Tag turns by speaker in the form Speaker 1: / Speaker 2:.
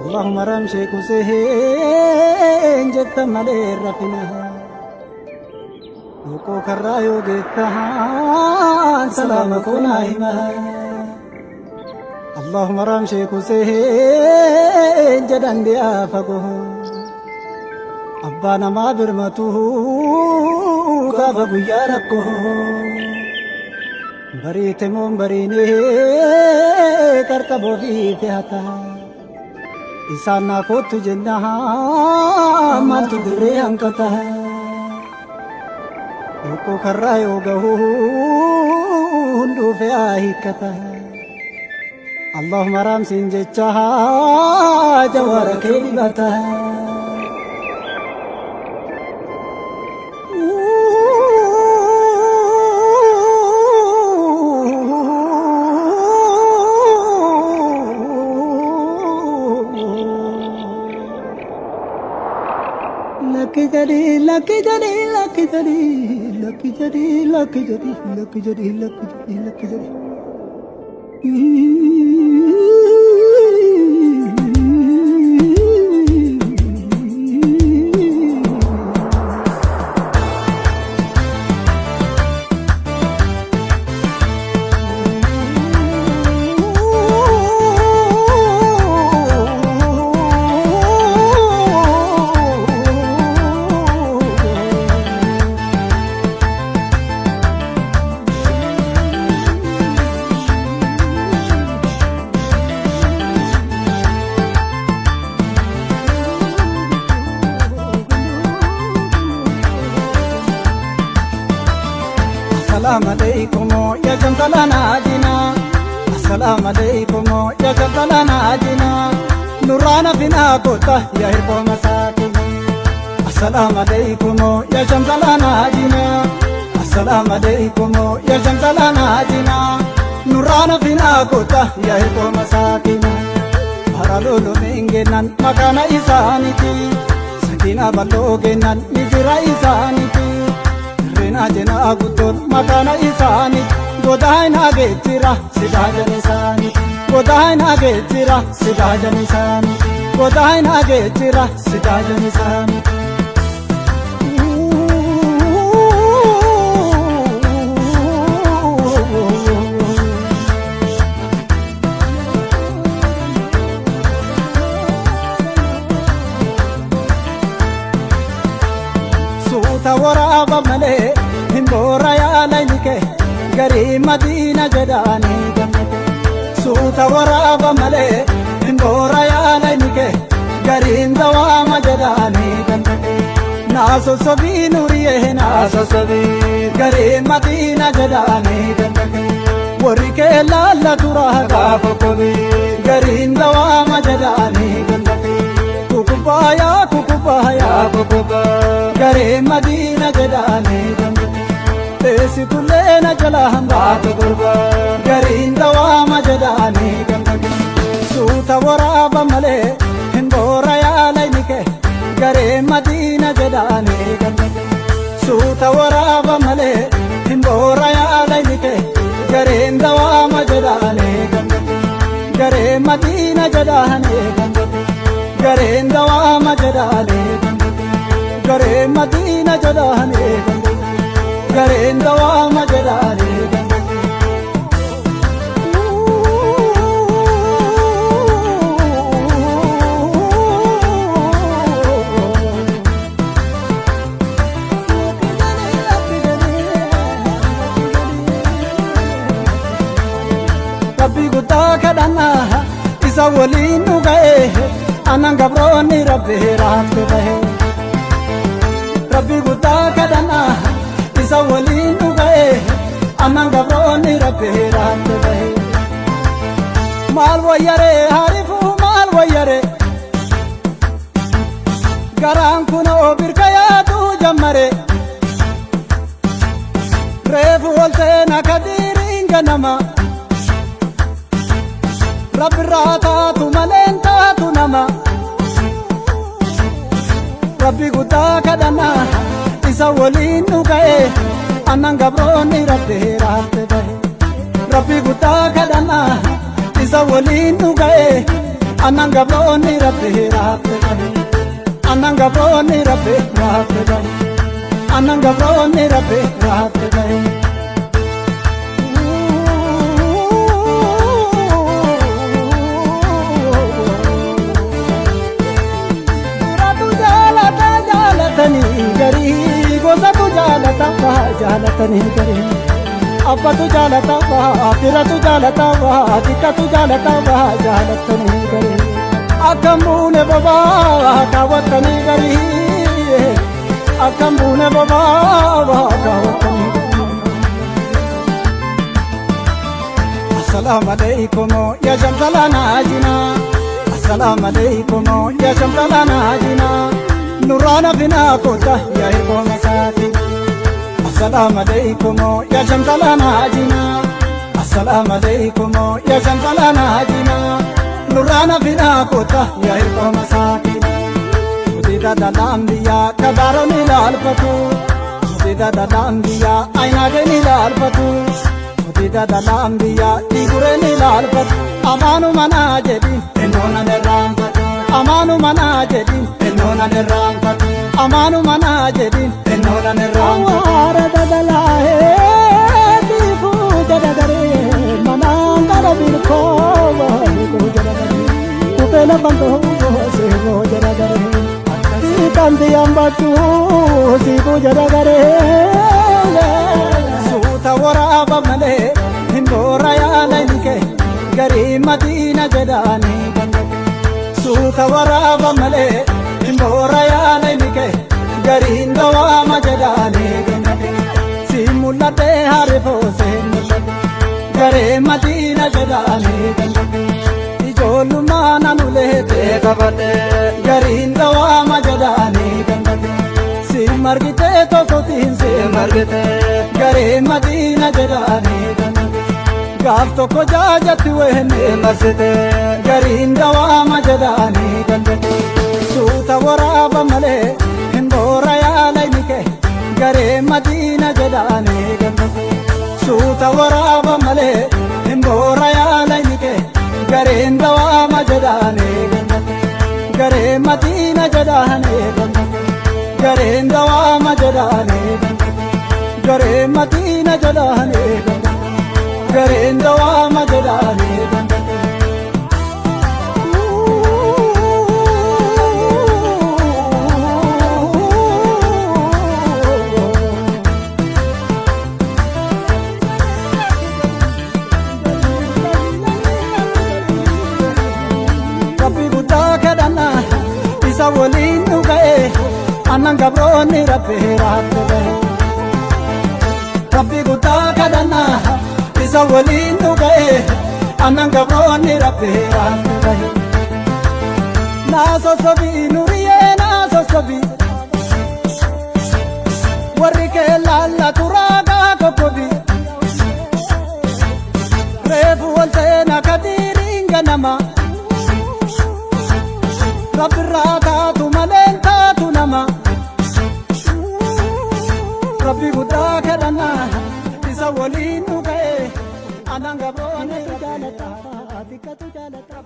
Speaker 1: اللهم رمشي كسهين جت ملي رفنا وكو كرايو جتها سلامكم نايمة اللهم رمشي كسهين جدن ديا فقه أبانا ما برمته كافقو يا ركو بريت من بريني كركبو في فيهتا إسانا كوت جنها ما تدري أنكتها يوكو كرايو قهون دو في آهيكتها اللهم رام سنجتها جوارك لبتها Lucky Jadi, lucky Jadi, lucky Jadi, lucky Jadi, lucky Jadi, lucky Jadi, lucky Jadi, lucky Jadi. السلام عليكم يا جمالنا جنا السلام عليكم يا جمالنا جنا نورانا فينا قطة يا هرب مساكين السلام عليكم يا جمالنا جنا السلام عليكم يا جمالنا جنا نورانا فينا قطة يا هرب مساكين هرالولو نينجنان مكانا إسانيتي سكينة بلوغنان نجرا إسانيتي Rina jena agutol makana isani godaina getira sidajan isani godaina getira sidajan isani godaina getira sidajan isani Suta waraba male himbora ya laylike gari madina jadani gamete Suta waraba male himbora ya laylike gari ndawama jadani gamete Naso sobi nuriye naso sobi gari madina jadani gamete Warike lalla turaha kafokobi gari ndawama jadani gamete Kukubaya kukubaya gare madina jadane tesi kullena jalahan baat gurba gare indawama jadane suta waraba male hindora ya laynike gare madina jadane suta waraba male hindora ya laynike gare indawama jadane gare madina jadane gare indawama jadane gare madina jadane gare indawama jadane Rabbi gudda kadana isa walin nugae anan gabroni rabbi rahte bahe Rabbi gudda kadana isa walin nugae anan gabroni rabbi rahte bahe mal wayare harifu mal wayare garan kuno birkaya tu jammare refu wolte nakadirin ganama Rabbi rata tu malenta tu nama Rabbi gudda kadana isa walin nugae anan gabroni rabbi rahte bahe Rabbi gudda kadana isa walin nugae annan gabroonni rabbi raafte bahe annan gabroonni rabbi raafte bahe annan gabroonni rabbi raafte bahe garii gosatu jaalata jaalatanii garii abbatu jaalata firatu jaalata xiqqatu jaalata jaalatanii garii akkam buune bobaa kaawwatanii garii akkam buune bobaa kaawwatanii assalaamu alaykum ya shamsalana jina assalaamu alaykum ya shamsalana jina nurana bina kota ya ibo masaki assalamu alaykum ya shamsalana jina assalamu alaykum ya shamsalana jina nurana bina kota ya ibo masaki udida dalambiya kabaroni lalfatu udida dalambiya aina geni lalfatu udida dalambiya digureni lalfatu amanu manajedi enona neramfatu amanu manajedi enona neramfatu amanu manajedi enona neramfatu ara dadalahe tifu dadagare manangara bilko ko dadagare upela bando se go dadagare kandi ambatu si go dadagare suta waraba male hindora ya lainike gari madina jadani suta waraba male hindora ya lainike gari hindawa majadani simulate harifo se gare madina jadani ijolu mana nulete kabate gari hindawa majadani simargite to sotin simargite gare madina jadani gaaf tokko jaajatti wehne marsite gari hindawa majadani gandate suuta waraaba malee hinboora yaalaynike gare madina jedhani gandate suuta waraaba malee hinboora yaalaynike gare hindawa majadani gandate gare madina jedhani gandate gare hindawa majadani gandate gare madina jedhani gandate gare hindawa majadani gandate isa waliin dhuga'e annan gabroonni rabbi raafte bahe rabbi guddaa kadhanna isa waliin dhuga'e annan gabroonni rabbi raafte bahe naa sossobii nuriyee naa sossobii warri kee laallatu raagaa kokkobii reefu wal ta'een akka diiriin ganama rabbi raataatu maleen taatu nama rabbi guddaa kadhanna isa waliin dhuga'e annan gabroonni jaalata xiqqatu jaalata